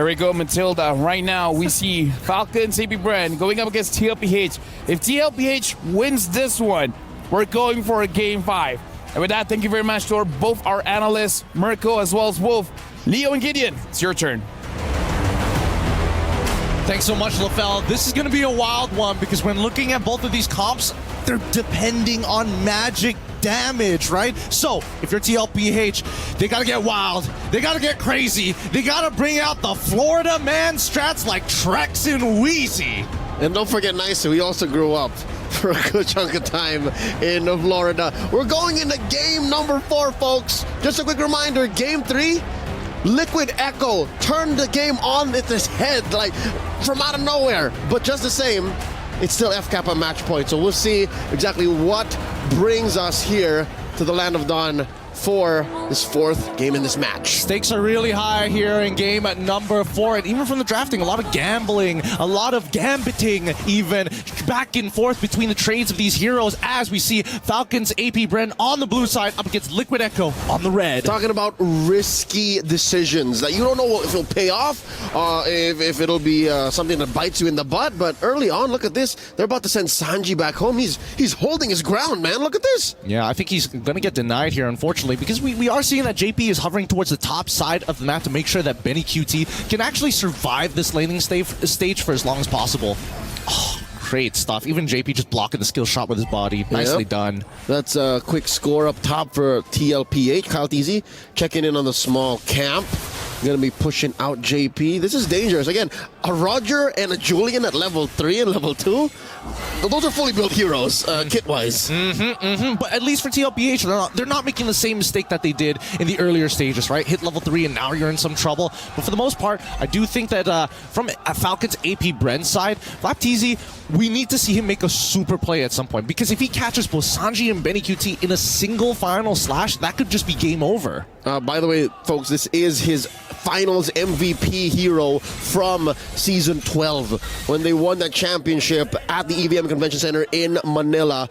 There we go, Matilda. Right now, we see Falcons Apbren going up against TLPH. If TLPH wins this one, we're going for a Game 5. And with that, thank you very much to both our analysts, Mirko as well as Wolf. Leo and Gideon, it's your turn. Thanks so much, LaFell. This is going to be a wild one because when looking at both of these comps, they're depending on magic damage, right? So, if you're TLPH, they gotta get wild, they gotta get crazy, they gotta bring out the Florida man strats like Trex and Wheezy. And don't forget Nicer, we also grew up for a good chunk of time in Florida. We're going into game number 4, folks. Just a quick reminder, game 3, Liquid Echo turned the game on its head, like from out of nowhere. But just the same, it's still FCAP a match point. So we'll see exactly what brings us here to the Land of Dawn for this 4th game in this match. Stakes are really high here in game at number 4, and even from the drafting, a lot of gambling, a lot of gambiting even, back and forth between the trades of these heroes as we see Falcons Apbren on the blue side up against Liquid Echo on the red. Talking about risky decisions that you don't know if it'll pay off, if it'll be something that bites you in the butt, but early on, look at this, they're about to send Sanji back home. He's holding his ground, man, look at this. Yeah, I think he's gonna get denied here, unfortunately, because we are seeing that JP is hovering towards the top side of the map to make sure that Benny QT can actually survive this laning stage for as long as possible. Oh, great stuff. Even JP just blocking the skill shot with his body. Nicely done. That's a quick score up top for TLPH. Kyle Teasy checking in on the small camp. Going to be pushing out JP. This is dangerous. Again, a Roger and a Julian at level 3 and level 2. Those are fully built heroes, kit-wise. But at least for TLPH, they're not making the same mistake that they did in the earlier stages, right? Hit level 3 and now you're in some trouble. But for the most part, I do think that from a Falcons Apbren side, Flapteezy, we need to see him make a super play at some point. Because if he catches both Sanji and Benny QT in a single final slash, that could just be game over. By the way, folks, this is his finals MVP hero from Season 12 when they won that championship at the EVM Convention Center in Manila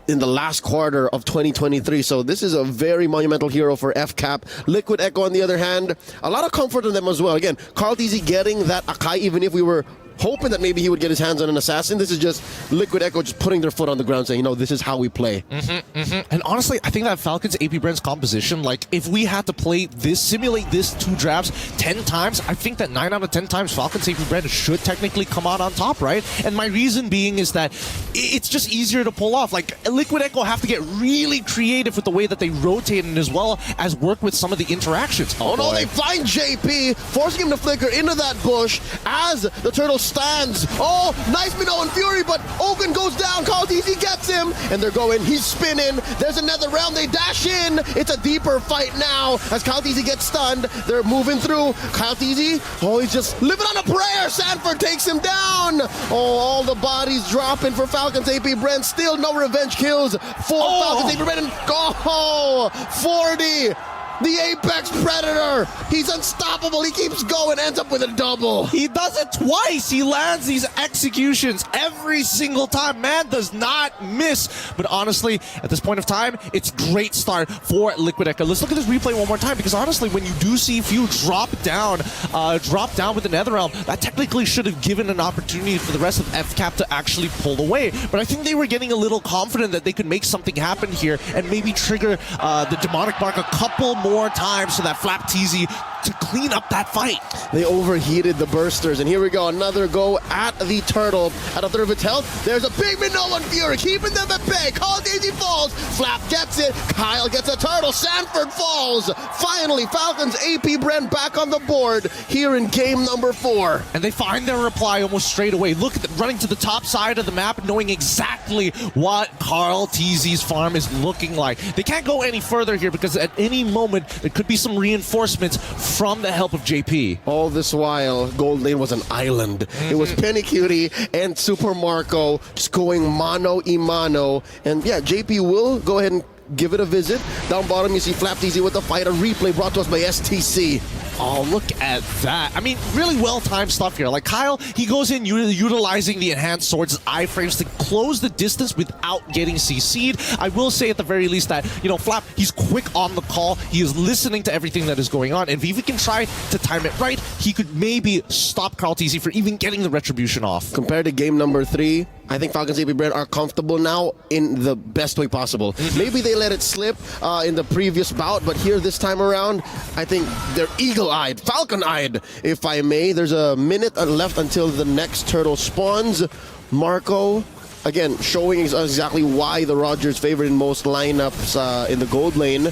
in the last quarter of 2023. So this is a very monumental hero for FCAP. Liquid Echo, on the other hand, a lot of comfort in them as well. Again, Carl Teasy getting that Akai, even if we were hoping that maybe he would get his hands on an assassin. This is just Liquid Echo just putting their foot on the ground saying, you know, this is how we play. And honestly, I think that Falcons Apbren's composition, like if we had to play this, simulate this 2 drafts 10 times, I think that 9 out of 10 times Falcons Apbren should technically come out on top, right? And my reason being is that it's just easier to pull off. Like Liquid Echo have to get really creative with the way that they rotate and as well as work with some of the interactions. Oh no, they find JP, forcing him to flicker into that bush as the turtle stands. Oh, nice Minnow and Fury, but Ogun goes down. Kyle Teasy gets him, and they're going. He's spinning. There's another round. They dash in. It's a deeper fight now as Kyle Teasy gets stunned. They're moving through. Kyle Teasy, oh, he's just living on a prayer. Sanford takes him down. Oh, all the bodies dropping for Falcons Apbren. Still no revenge kills for Falcons Apbren. Oh, 40. The Apex Predator! He's unstoppable, he keeps going, ends up with a double. He does it twice! He lands these executions every single time. Man does not miss. But honestly, at this point of time, it's great start for Liquid Echo. Let's look at this replay one more time, because honestly, when you do see Few drop down with the Netherrealm, that technically should have given an opportunity for the rest of FCAP to actually pull away. But I think they were getting a little confident that they could make something happen here and maybe trigger the Demonic Mark a couple more times so that Flapteezy to clean up that fight. They overheated the bursters, and here we go, another go at the turtle at a third of its health. There's a big Minnow and Fury keeping them at bay. Kyle Teasy falls, Flap gets it, Kyle gets a turtle, Sanford falls. Finally, Falcons Apbren back on the board here in game number 4. And they find their reply almost straight away. Look at them running to the top side of the map, knowing exactly what Carl Teasy's farm is looking like. They can't go any further here because at any moment there could be some reinforcements from the help of JP. All this while, Gold Lane was an island. It was Penny Cutie and Super Marco just going mano-a-mano. And yeah, JP will go ahead and give it a visit. Down bottom, you see Flapteezy with the fight. A replay brought to us by STC. Oh, look at that. I mean, really well-timed stuff here. Like, Kyle, he goes in utilizing the enhanced swords' iframes to close the distance without getting CC'd. I will say at the very least that, you know, Flap, he's quick on the call. He is listening to everything that is going on. And if he can try to time it right, he could maybe stop Carl TZ for even getting the retribution off. Compared to game number 3, I think Falcons Apbren are comfortable now in the best way possible. Maybe they let it slip in the previous bout, but here this time around, I think they're eagle-eyed, falcon-eyed, if I may. There's a minute left until the next turtle spawns. Marco, again, showing exactly why the Rogers favorite in most lineups in the gold lane.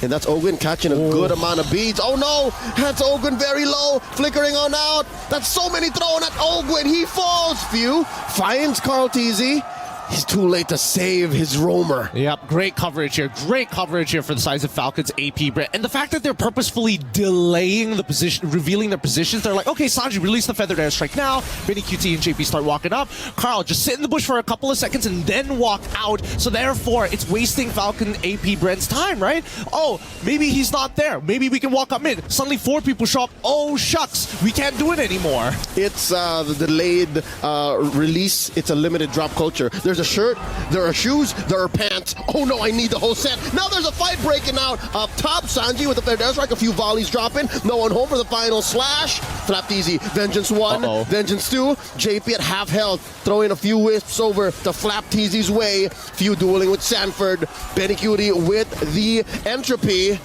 And that's Ogun catching a good amount of beads. Oh no! That's Ogun very low, flickering on out. That's so many thrown at Ogun. He falls. Few finds Carl TZ. He's too late to save his roamer. Yep, great coverage here. Great coverage here for the size of Falcons Apbren. And the fact that they're purposefully delaying the position, revealing their positions. They're like, okay, Sanji, release the feathered airstrike now. Benny QT and JP start walking up. Carl, just sit in the bush for a couple of seconds and then walk out. So therefore, it's wasting Falcon Apbren's time, right? Oh, maybe he's not there. Maybe we can walk up mid. Suddenly 4 people show up. Oh, shucks. We can't do it anymore. It's the delayed release. It's a limited drop culture. There's a shirt, there are shoes, there are pants. Oh no, I need the whole set. Now there's a fight breaking out up top. Sanji with the fair strike, a few volleys dropping. No one home for the final slash. Flap easy. Vengeance 1, Vengeance 2. JP at half health, throwing a few wisps over to Flap TZ's way. Few dueling with Sanford. Benny Cutie with the entropy.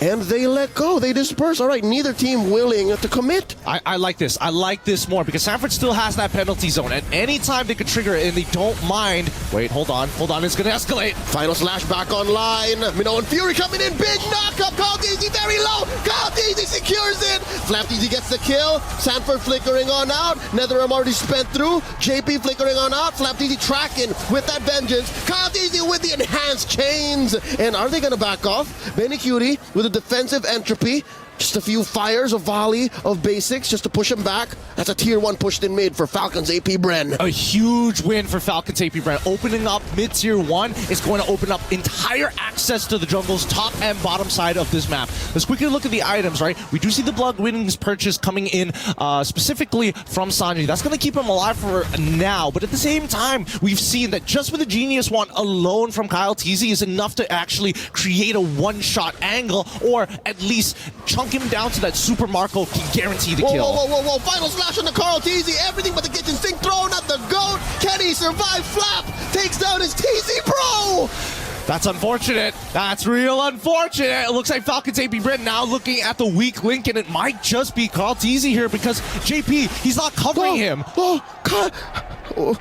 And they let go. They disperse. All right, neither team willing to commit. I like this. I like this more because Sanford still has that penalty zone. And anytime they could trigger it and they don't mind. Wait, hold on. Hold on. It's going to escalate. Final slash back online. Minnow and Fury coming in. Big knockup. Carl TZ very low. Carl TZ secures it. Flap TZ gets the kill. Sanford flickering on out. Netherrealm already spent through. JP flickering on out. Flap TZ tracking with that vengeance. Carl TZ with the enhanced chains. And are they going to back off? Benny Cutie with a defensive entropy. Just a few fires, a volley of basics just to push him back. That's a tier 1 pushed in mid for Falcons Apbren. A huge win for Falcons Apbren. Opening up mid-tier 1 is going to open up entire access to the jungle's top and bottom side of this map. Let's quickly look at the items, right? We do see the Blood Winnings purchase coming in specifically from Sanji. That's going to keep him alive for now. But at the same time, we've seen that just with the Genius Wand alone from Kyle TZ is enough to actually create a one-shot angle or at least chunk him down to that Super Marco can guarantee the kill. Whoa. Final slash on the Carl TZ. Everything but the kitchen sink thrown at the GOAT. Can he survive? Flap takes down his TZ Pro. That's unfortunate. That's real unfortunate. It looks like Falcons Apbren now looking at the weak link, and it might just be Carl TZ here because JP, he's not covering him. God.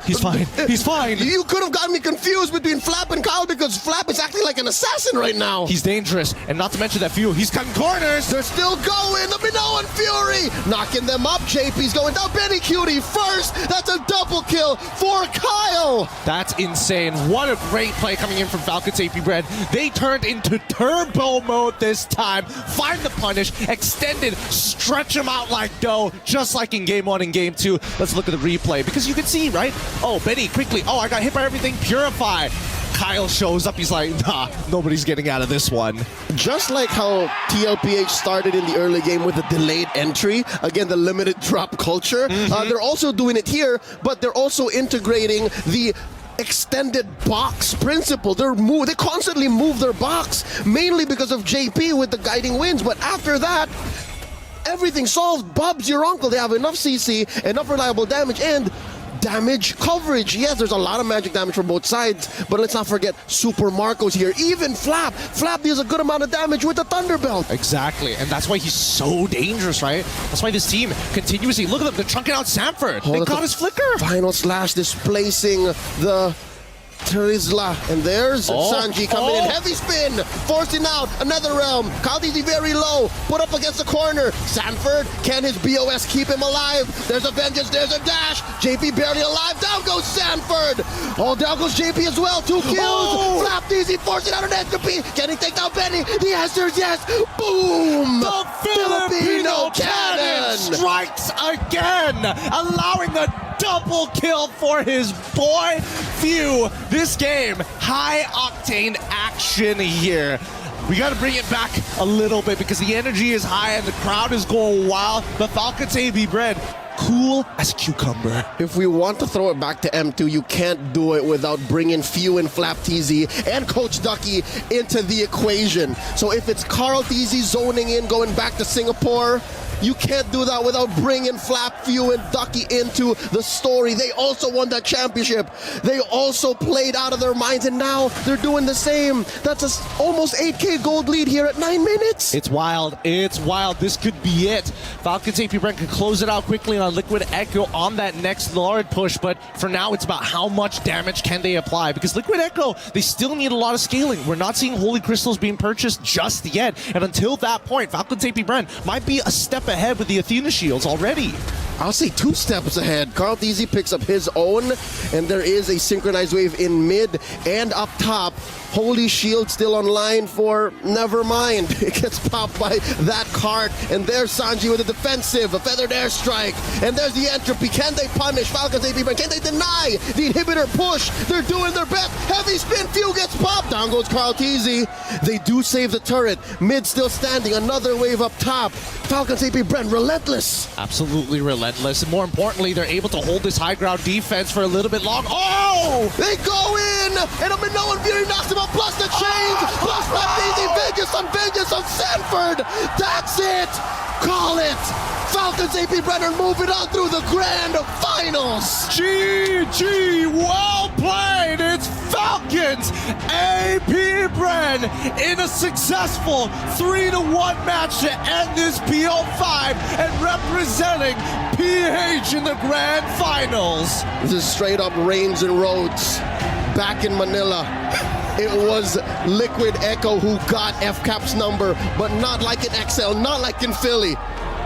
He's fine. He's fine. You could have gotten me confused between Flap and Kyle because Flap is acting like an assassin right now. He's dangerous, and not to mention that Few, he's cutting corners. They're still going. The Minnow and Fury knocking them up. JP's going down. Benny Cutie first. That's a double kill for Kyle. That's insane. What a great play coming in from Falcons Apbren. They turned into turbo mode this time. Find the punish, extended, stretch him out like dough, just like in game 1 and game 2. Let's look at the replay because you can see, right? Oh, Benny, quickly. Oh, I got hit by everything. Purify. Kyle shows up. He's like, nah, nobody's getting out of this one. Just like how TLPH started in the early game with a delayed entry, again, the limited drop culture, they're also doing it here, but they're also integrating the extended box principle. They constantly move their box, mainly because of JP with the guiding winds, but after that, everything solved. Bob's your uncle. They have enough CC, enough reliable damage, and damage coverage. Yes, there's a lot of magic damage from both sides, but let's not forget Super Marco's here. Even Flap deals a good amount of damage with the Thunderbelt. Exactly, and that's why he's so dangerous, right? That's why this team continuously, look at them, they're chunking out Sanford. They caught his flicker. Final slash displacing the Terizla, and there's Sanji coming in. Heavy spin, forcing out another realm. Kyle TZ very low, put up against the corner. Sanford, can his BOS keep him alive? There's a vengeance, there's a dash. JP barely alive, down goes Sanford. Oh, down goes JP as well, 2 kills. Flap TZ forcing out an entropy. Can he take down Benny? The answer is yes. Boom! The Filipino cannon strikes again, allowing the double kill for his boy Few. This game, high octane action here. we got to bring it back a little bit because the energy is high and the crowd is going wild. The Falcons Apbren, cool as a cucumber. If we want to throw it back to M2, you can't do it without bringing Few and Flap TZ and Coach Ducky into the equation. So if it's Carl TZ zoning in, going back to Singapore, you can't do that without bringing Flap, Few, and Ducky into the story. They also won that championship. They also played out of their minds, and now they're doing the same. That's a almost 8K gold lead here at 9 minutes. It's wild. It's wild. This could be it. Falcons Apbren can close it out quickly on Liquid Echo on that next Lord push, but for now it's about how much damage can they apply, because Liquid Echo, they still need a lot of scaling. We're not seeing Holy Crystals being purchased just yet, and until that point, Falcons Apbren might be a step ahead with the Athena shields already. I'll say 2 steps ahead. Carl TZ picks up his own, and there is a synchronized wave in mid and up top. Holy Shield still online for Nevermind. It gets popped by that cart, and there's Sanji with a defensive, a feathered airstrike, and there's the entropy. Can they punish Falcons Apbren? Can they deny the inhibitor push? They're doing their best. Heavy spin, Few gets popped. Down goes Carl TZ. They do save the turret. Mid still standing, another wave up top. Falcons Apbren relentless. Absolutely relentless, and more importantly, they're able to hold this high ground defense for a little bit long. Oh! They go in, and a Minoan Fury knocks him out, plus the change, plus vengeance on Sanford. That's it. Call it. Falcons Apbren are moving on through the grand finals. GG, well played. It's Falcons Apbren in a successful 3-1 match to end this PO5 and representing PH in the grand finals. This is straight up Reigns and Rhodes back in Manila. It was Liquid Echo who got FCAP's number, but not like in XL, not like in Philly.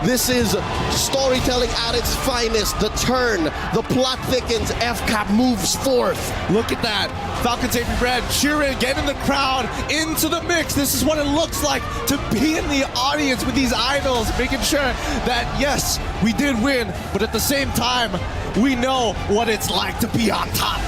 This is storytelling at its finest. The turn, the plot thickens, FCAP moves forth. Look at that. Falcons Apbren cheering, getting the crowd into the mix. This is what it looks like to be in the audience with these idols, making sure that, yes, we did win, but at the same time, we know what it's like to be on top.